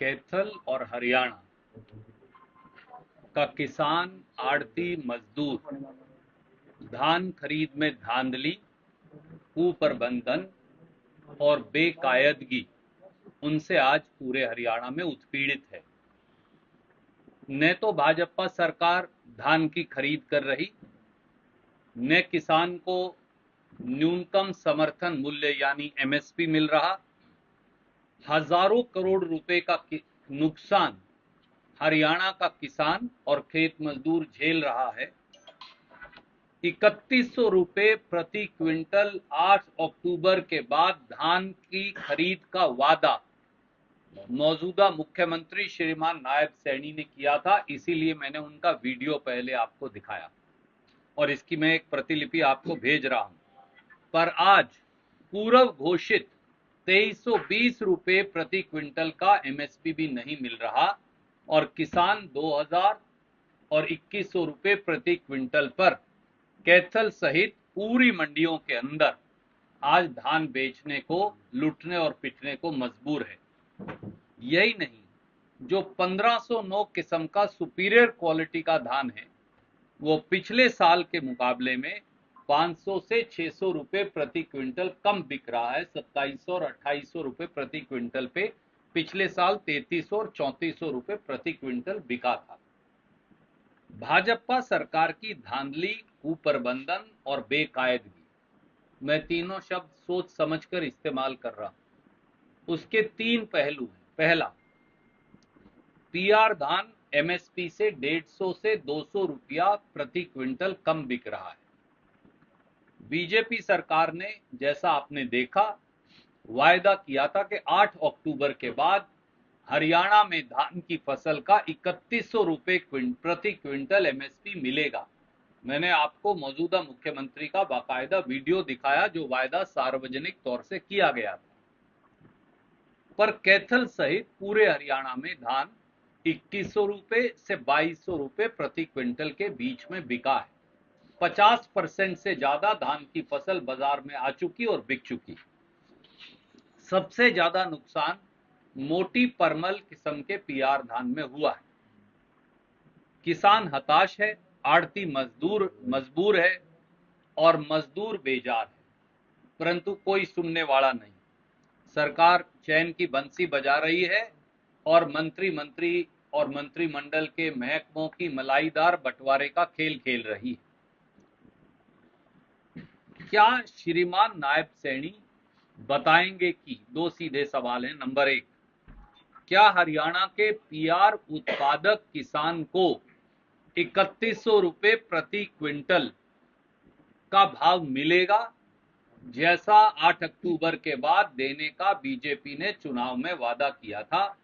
कैथल और हरियाणा का किसान, आड़ती, मजदूर धान खरीद में धांधली, कुप्रबंधन और बेकायदगी उनसे आज पूरे हरियाणा में उत्पीड़ित है। न तो भाजपा सरकार धान की खरीद कर रही, न किसान को न्यूनतम समर्थन मूल्य यानी एमएसपी मिल रहा। हजारों करोड़ रुपए का नुकसान हरियाणा का किसान और खेत मजदूर झेल रहा है। 3100 रुपए प्रति क्विंटल 8 अक्टूबर के बाद धान की खरीद का वादा मौजूदा मुख्यमंत्री श्रीमान नायब सैनी ने किया था, इसीलिए मैंने उनका वीडियो पहले आपको दिखाया और इसकी मैं एक प्रतिलिपि आपको भेज रहा हूं। पर आज पूर्व घोषित 2320 रुपए प्रति क्विंटल का एमएसपी भी नहीं मिल रहा और किसान 2000 और 2100 रुपए प्रति क्विंटल पर कैथल सहित पूरी मंडियों के अंदर आज धान बेचने को, लूटने और पिटने को मजबूर है। यही नहीं, जो 1509 किस्म का सुपीरियर क्वालिटी का धान है वो पिछले साल के मुकाबले में 500 से 600 रुपए प्रति क्विंटल कम बिक रहा है। 2700 और 2800 रुपए प्रति क्विंटल पे पिछले साल 3300 और 3400 रुपए प्रति क्विंटल बिका था। भाजपा सरकार की धांधली, कुप्रबंधन और बेकायदगी, मैं तीनों शब्द सोच समझकर इस्तेमाल कर रहा हूं। उसके 3 पहलू हैं। पहला, पीआर धान एमएसपी से 150 से 200 रुपया प्रति क्विंटल कम बिक रहा है। बीजेपी सरकार ने, जैसा आपने देखा, वायदा किया था कि 8 अक्टूबर के बाद हरियाणा में धान की फसल का 3100 रुपए प्रति क्विंटल एमएसपी मिलेगा। मैंने आपको मौजूदा मुख्यमंत्री का बाकायदा वीडियो दिखाया जो वायदा सार्वजनिक तौर से किया गया था। पर कैथल सहित पूरे हरियाणा में धान 2100 रुपए से 2200 रुपए प्रति क्विंटल के बीच में बिका है। 50% से ज्यादा धान की फसल बाजार में आ चुकी और बिक चुकी। सबसे ज्यादा नुकसान मोटी परमल किस्म के पीआर धान में हुआ है। किसान हताश है, आड़ती मजबूर है और मजदूर बेजार है, परंतु कोई सुनने वाला नहीं। सरकार चैन की बंसी बजा रही है और मंत्री और मंत्रिमंडल के महकमों की मलाईदार बंटवारे का खेल खेल रही है। क्या श्रीमान नायब सैनी बताएंगे कि, 2 सीधे सवाल हैं। नंबर 1, क्या हरियाणा के पीआर उत्पादक किसान को 3100 रुपए प्रति क्विंटल का भाव मिलेगा, जैसा 8 अक्टूबर के बाद देने का बीजेपी ने चुनाव में वादा किया था?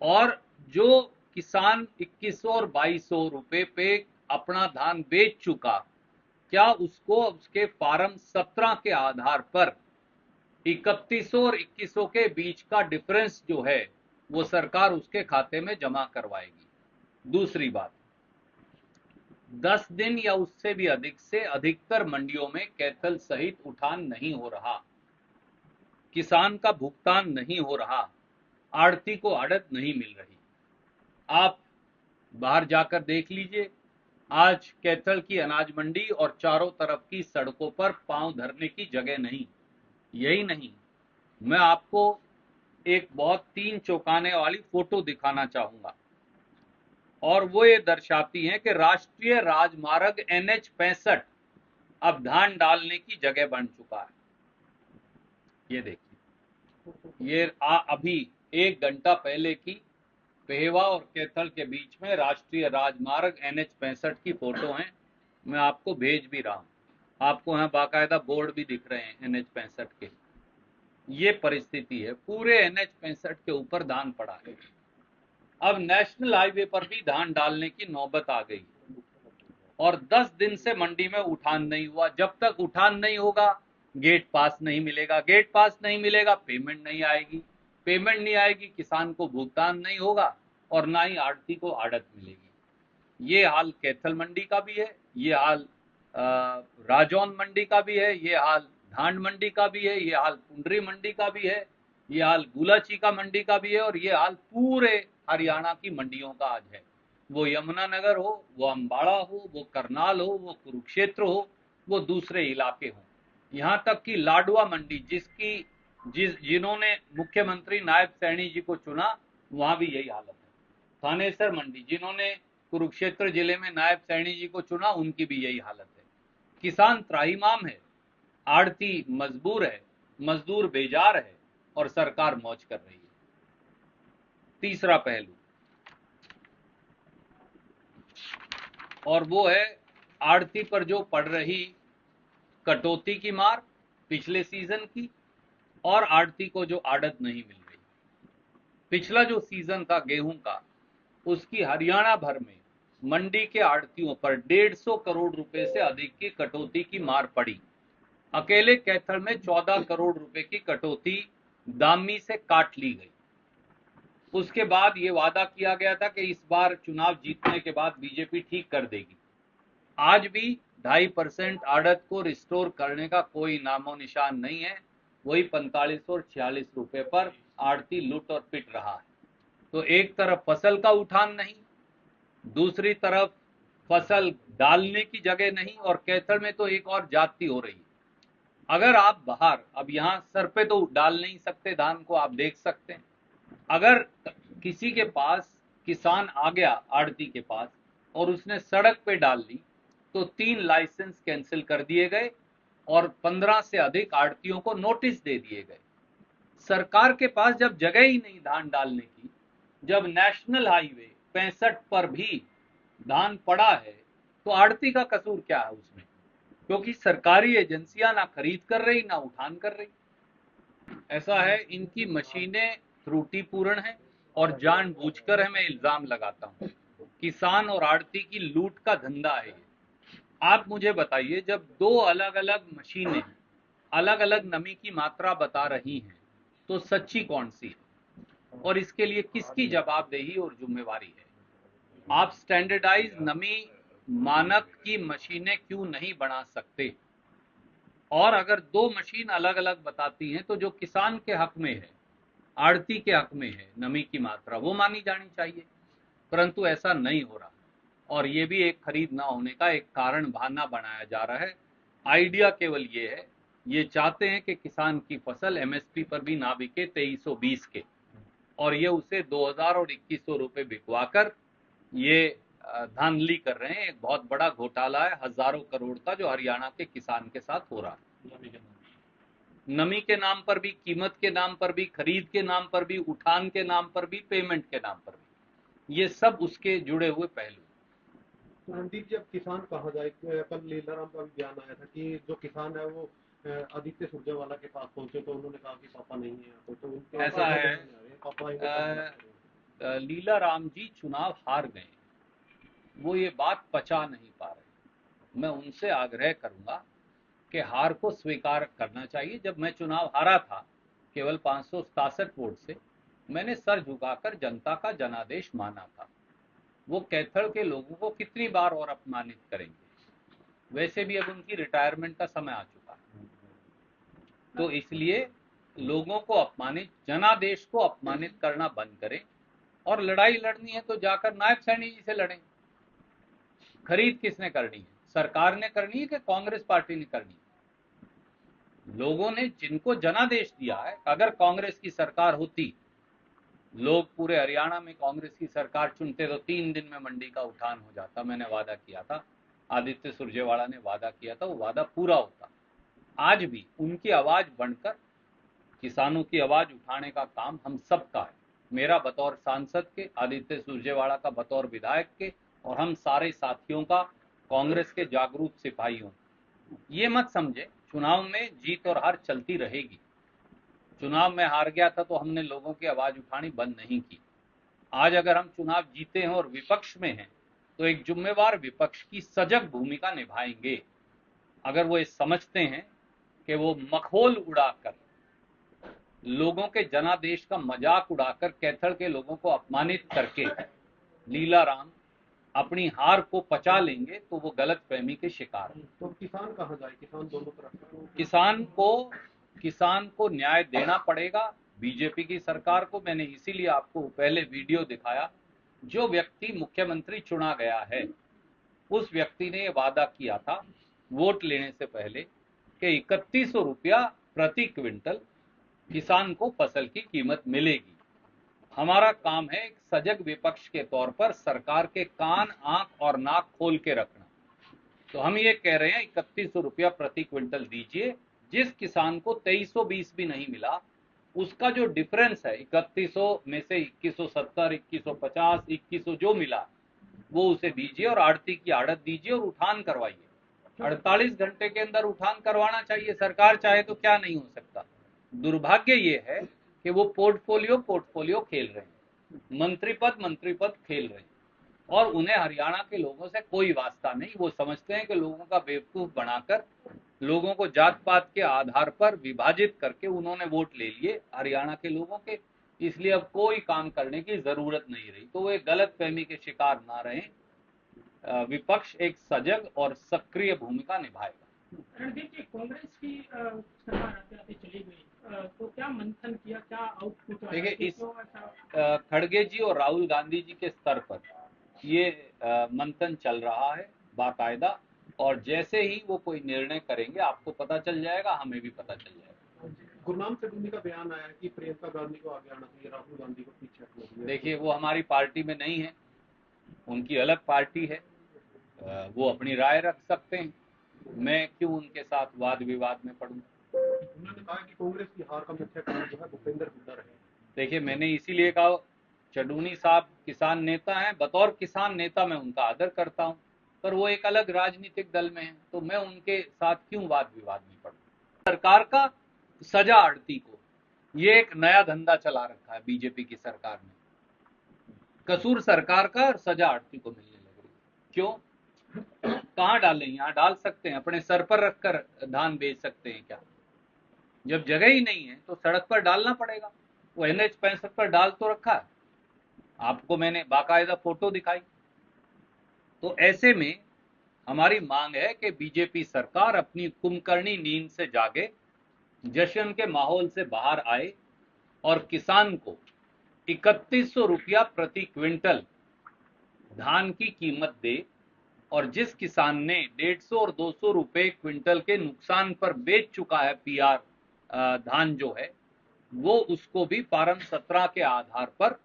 और जो किसान 2100 और 2200 रुपए पे अपना धान बेच चुका, क्या उसको उसके फार्म 17 के आधार पर 3100 और 2100 के बीच का डिफरेंस जो है वो सरकार उसके खाते में जमा करवाएगी? दूसरी बात, 10 दिन या उससे भी अधिक से अधिकतर मंडियों में कैथल सहित उठान नहीं हो रहा, किसान का भुगतान नहीं हो रहा, आड़ती को आड़त नहीं मिल रही। आप बाहर जाकर देख लीजिए, आज कैथल की अनाज मंडी और चारों तरफ की सड़कों पर पांव धरने की जगह नहीं। यही नहीं, मैं आपको एक बहुत 3 चौंकाने वाली फोटो दिखाना चाहूंगा और वो ये दर्शाती है कि राष्ट्रीय राजमार्ग NH 65 अब धान डालने की जगह बन चुका है। ये देखिए, ये अभी 1 घंटा पहले की पेहवा और कैथल के बीच में राष्ट्रीय राजमार्ग NH 65 की फोटो है। मैं आपको भेज भी रहा हूं, आपको यहाँ बाकायदा बोर्ड भी दिख रहे हैं NH 65 के। ये परिस्थिति है, पूरे NH 65 के ऊपर धान पड़ा है। अब नेशनल हाईवे पर भी धान डालने की नौबत आ गई और 10 दिन से मंडी में उठान नहीं हुआ। जब तक उठान नहीं होगा गेट पास नहीं मिलेगा, गेट पास नहीं मिलेगा पेमेंट नहीं आएगी, पेमेंट नहीं आएगी किसान को भुगतान नहीं होगा और ना ही आड़ती को आड़त मिलेगी। ये हाल कैथल मंडी का भी है, ये हाल राजौंद मंडी का भी है, ये हाल धांड मंडी का भी है, ये हाल पुंडरी मंडी का भी है, ये हाल गुलाची का मंडी का भी है और ये हाल पूरे हरियाणा की मंडियों का आज है। वो यमुनानगर हो, वो अम्बाड़ा हो, वो करनाल हो, वो कुरुक्षेत्र हो, वो दूसरे इलाके हो, यहाँ तक कि लाडवा मंडी जिन्होंने मुख्यमंत्री नायब सैनी जी को चुना, वहां भी यही हालत है। थानेसर मंडी जिन्होंने कुरुक्षेत्र जिले में नायब सैनी जी को चुना, उनकी भी यही हालत है। किसान त्राहिमाम है, आड़ती मजबूर है, मजदूर बेजार है और सरकार मौज कर रही है। तीसरा पहलू और वो है आड़ती पर जो पड़ रही कटौती की मार पिछले सीजन की, और आड़ती को जो आड़त नहीं मिल रही। पिछला जो सीजन था गेहूं का, उसकी हरियाणा भर में मंडी के आड़तियों पर 150 करोड़ रुपए से अधिक की कटौती की मार पड़ी। अकेले कैथल में 14 करोड़ रुपए की कटौती दामी से काट ली गई। उसके बाद ये वादा किया गया था कि इस बार चुनाव जीतने के बाद बीजेपी ठीक कर देगी। आज भी 2.5% आड़त को रिस्टोर करने का कोई नामो निशान नहीं है। वही 45 और 46 रुपए पर आड़ती लूट और पिट रहा है। तो एक तरफ फसल का उठान नहीं, दूसरी तरफ फसल डालने की जगह नहीं, और कैथल में तो एक और जाति हो रही है। अगर आप बाहर, अब यहाँ सर पे तो डाल नहीं सकते धान को, आप देख सकते हैं, अगर किसी के पास किसान आ गया आड़ती के पास और उसने सड़क पे डाल ली, तो 3 लाइसेंस कैंसिल कर दिए गए और 15 से अधिक आड़तियों को नोटिस दे दिए गए। सरकार के पास जब जगह ही नहीं धान डालने की, जब नेशनल हाईवे 65 पर भी धान पड़ा है, तो आड़ती का कसूर क्या है उसमें? क्योंकि सरकारी एजेंसियां ना खरीद कर रही, ना उठान कर रही। ऐसा है, इनकी मशीनें त्रुटिपूर्ण है और जानबूझकर है, मैं इल्जाम लगाता हूं। किसान और आड़ती की लूट का धंधा है ये। आप मुझे बताइए, जब 2 अलग अलग मशीनें अलग अलग नमी की मात्रा बता रही हैं, तो सच्ची कौन सी है और इसके लिए किसकी जवाबदेही और जिम्मेवारी है? आप स्टैंडर्डाइज नमी मानक की मशीनें क्यों नहीं बना सकते? और अगर 2 मशीन अलग अलग बताती हैं, तो जो किसान के हक में है, आड़ती के हक में है नमी की मात्रा, वो मानी जानी चाहिए। परंतु ऐसा नहीं हो रहा, और ये भी एक खरीद ना होने का एक कारण बहाना बनाया जा रहा है। आइडिया केवल ये है, ये चाहते हैं कि किसान की फसल एमएसपी पर भी ना बिके 2320 के, और ये उसे 2000 और 2100 रुपए बिकवाकर ये धांधली कर रहे हैं। एक बहुत बड़ा घोटाला है, हजारों करोड़ का, जो हरियाणा के किसान के साथ हो रहा है। नमी के नाम पर भी, कीमत के नाम पर भी, खरीद के नाम पर भी, उठान के नाम पर भी, पेमेंट के नाम पर भी, ये सब उसके जुड़े हुए पहलू। तो रणदीप जी, अब किसान कहाँ जाए? कल लीलाराम का भी बयान आया था कि जो किसान है वो आदित्य सुरजेवाला के पास पहुंचे, तो उन्होंने कहा कि पापा नहीं है, तो उनके ऐसा है, पापा लीलाराम जी चुनाव हार गए, वो ये बात पचा नहीं पा रहे। मैं उनसे आग्रह करूंगा कि हार को स्वीकार करना चाहिए। जब मैं चुनाव हारा था केवल 567 वोट से, मैंने सर झुकाकर जनता का जनादेश माना था। वो कैथल के लोगों को कितनी बार और अपमानित करेंगे? वैसे भी अब उनकी रिटायरमेंट का समय आ चुका है, तो इसलिए लोगों को अपमानित, जनादेश को अपमानित करना बंद करें, और लड़ाई लड़नी है तो जाकर नायब सैनी जी से लड़ें। खरीद किसने करनी है? सरकार ने करनी है कि कांग्रेस पार्टी ने करनी है? लोगों ने जिनको जनादेश दिया है, अगर कांग्रेस की सरकार होती, लोग पूरे हरियाणा में कांग्रेस की सरकार चुनते, तो 3 दिन में मंडी का उठान हो जाता। मैंने वादा किया था, आदित्य सुरजेवाला ने वादा किया था, वो वादा पूरा होता। आज भी उनकी आवाज बनकर किसानों की आवाज उठाने का काम हम सबका है। मेरा बतौर सांसद के, आदित्य सुरजेवाला का बतौर विधायक के, और हम सारे साथियों का, कांग्रेस के जागरूक सिपाहियों। ये मत समझे चुनाव में जीत और हार चलती रहेगी। चुनाव में हार गया था तो हमने लोगों की आवाज उठानी बंद नहीं की। आज अगर हम चुनाव जीते हैं और विपक्ष में हैं, तो एक जिम्मेवार विपक्ष की सजग भूमिका निभाएंगे। अगर वो ये समझते हैं कि वो मखौल उड़ाकर, लोगों के जनादेश का मजाक उड़ाकर, कैथल के लोगों को अपमानित करके लीलाराम अपनी हार को पचा लेंगे, तो वो गलत फहमी के शिकार हैं। तो किसान कहाँ जाए? किसान दोनों तरफ किसान को न्याय देना पड़ेगा, बीजेपी की सरकार को मैंने इसीलिए आपको पहले वीडियो दिखाया। जो व्यक्ति मुख्यमंत्री चुना गया है उस व्यक्ति ने ये वादा किया था वोट लेने से पहले कि 3100 रुपया प्रति क्विंटल किसान को फसल की कीमत मिलेगी। हमारा काम है एक सजग विपक्ष के तौर पर सरकार के कान, आंख और नाक खोल के रखना। तो हम ये कह रहे हैं 3100 रुपया प्रति क्विंटल दीजिए। जिस किसान को 2320 भी नहीं मिला उसका जो डिफरेंस है 3100 में से 2170, 2150, 2100 जो मिला वो उसे दीजिए और आड़ती की आड़त दीजिए और उठान करवाइए। 48 घंटे के अंदर उठान करवाना चाहिए। सरकार चाहे तो क्या नहीं हो सकता। दुर्भाग्य ये है कि वो पोर्टफोलियो खेल रहे हैं, मंत्री पद खेल रहे हैं और उन्हें हरियाणा के लोगों से कोई वास्ता नहीं। वो समझते हैं कि लोगों का बेवकूफ बनाकर लोगों को जात पात के आधार पर विभाजित करके उन्होंने वोट ले लिए हरियाणा के लोगों के, इसलिए अब कोई काम करने की जरूरत नहीं रही। तो वो एक गलत फहमी के शिकार ना रहें। विपक्ष एक सजग और सक्रिय भूमिका निभाएगा। देखिए, कांग्रेस की सरकार आते आते चली गई, तो क्या मंथन किया, क्या आउटपुट? देखिए, इस खड़गे जी और राहुल गांधी जी के स्तर पर ये मंथन चल रहा है बाकायदा, और जैसे ही वो कोई निर्णय करेंगे आपको पता चल जाएगा, हमें भी पता चल जाएगा। गुरनाम चड्ढूनी का बयान आया कि प्रियंका गांधी को आगे आना चाहिए, राहुल गांधी को पीछे हटना चाहिए। देखिए, वो हमारी पार्टी में नहीं है, उनकी अलग पार्टी है, वो अपनी राय रख सकते हैं। मैं क्यों उनके साथ वाद विवाद में पड़ूं? उन्होंने कहा कि कांग्रेस की हार का मुख्य कारण जो है भूपेंद्र हुड्डा रहे। देखिए, मैंने इसीलिए कहा चड्ढूनी साहब किसान नेता हैं, बतौर किसान नेता मैं उनका आदर करता हूं, पर वो एक अलग राजनीतिक दल में है, तो मैं उनके साथ क्यों वाद विवाद में पड़ूं? सरकार का सजा आड़ती को, ये एक नया धंधा चला रखा है बीजेपी की सरकार ने। कसूर सरकार का और सजा आड़ती को मिलने लग रही है। क्यों? कहाँ डालें? यहाँ डाल सकते हैं, अपने सर पर रखकर धान बेच सकते हैं क्या? जब जगह ही नहीं है तो सड़क पर डालना पड़ेगा। वो NH 65 पर डाल तो रखा है, आपको मैंने बाकायदा फोटो दिखाई। तो ऐसे में हमारी मांग है कि बीजेपी सरकार अपनी कुंभकर्णी नींद से जागे, जश्न के माहौल से बाहर आए और किसान को 3100 रुपया प्रति क्विंटल धान की कीमत दे, और जिस किसान ने 150 और 200 रुपए क्विंटल के नुकसान पर बेच चुका है PR धान जो है, वो उसको भी फार्म 17 के आधार पर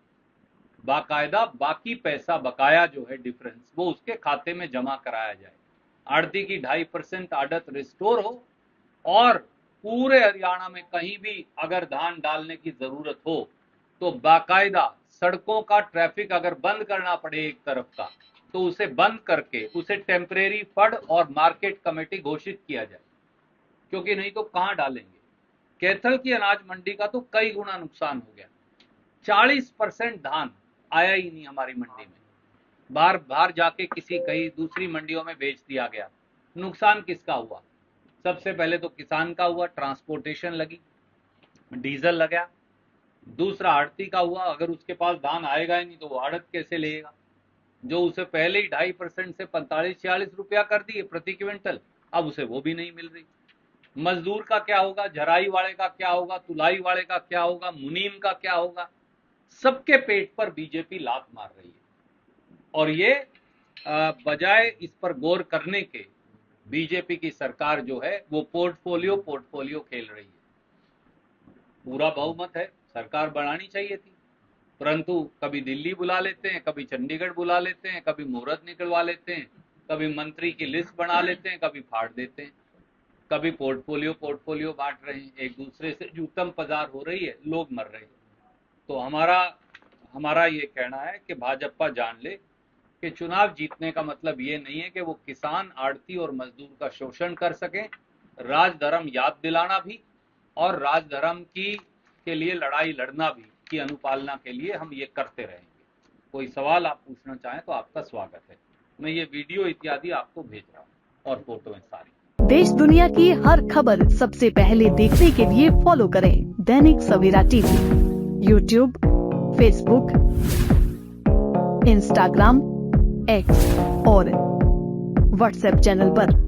बाकायदा बाकी पैसा बकाया जो है डिफरेंस वो उसके खाते में जमा कराया जाए। आड़ती की 2.5% आड़त रिस्टोर हो और पूरे हरियाणा में कहीं भी अगर धान डालने की जरूरत हो तो बाकायदा सड़कों का ट्रैफिक अगर बंद करना पड़े एक तरफ का, तो उसे बंद करके उसे टेम्परेरी फंड और मार्केट कमेटी घोषित किया जाए, क्योंकि नहीं तो कहां डालेंगे। कैथल की अनाज मंडी का तो कई गुना नुकसान हो गया। 40% धान आया ही नहीं हमारी मंडी में, बाहर जाके किसी कहीं दूसरी मंडियों में बेच दिया गया। नुकसान किसका हुआ? सबसे पहले तो किसान का हुआ, ट्रांसपोर्टेशन लगी, डीजल लगा। दूसरा आड़ती का हुआ, अगर उसके पास धान आएगा ही नहीं तो वो आड़त कैसे लेगा, जो उसे पहले ही 2.5% से 45-46 रुपया कर दिए प्रति क्विंटल, अब उसे वो भी नहीं मिल रही। मजदूर का क्या होगा, झराई वाले का क्या होगा, तुलाई वाले का क्या होगा, मुनीम का क्या होगा? सबके पेट पर बीजेपी लात मार रही है। और ये बजाय इस पर गौर करने के बीजेपी की सरकार जो है वो पोर्टफोलियो खेल रही है। पूरा बहुमत है, सरकार बनानी चाहिए थी, परंतु कभी दिल्ली बुला लेते हैं, कभी चंडीगढ़ बुला लेते हैं, कभी मुहूर्त निकलवा लेते हैं, कभी मंत्री की लिस्ट बना लेते हैं, कभी फाड़ देते हैं, कभी पोर्टफोलियो बांट रहे हैं, एक दूसरे से जूतम पजार हो रही है, लोग मर रहे हैं। तो हमारा ये कहना है कि भाजपा जान ले कि चुनाव जीतने का मतलब ये नहीं है कि वो किसान, आड़ती और मजदूर का शोषण कर सकें। राजधर्म याद दिलाना भी और राजधर्म के लिए लड़ाई लड़ना भी की अनुपालना के लिए हम ये करते रहेंगे। कोई सवाल आप पूछना चाहें तो आपका स्वागत है। मैं ये वीडियो इत्यादि आपको भेज रहा हूँ और फोटो है सारी। देश दुनिया की हर खबर सबसे पहले देखने के लिए फॉलो करें Dainik Savera TV, YouTube, Facebook, Instagram, X और WhatsApp चैनल पर।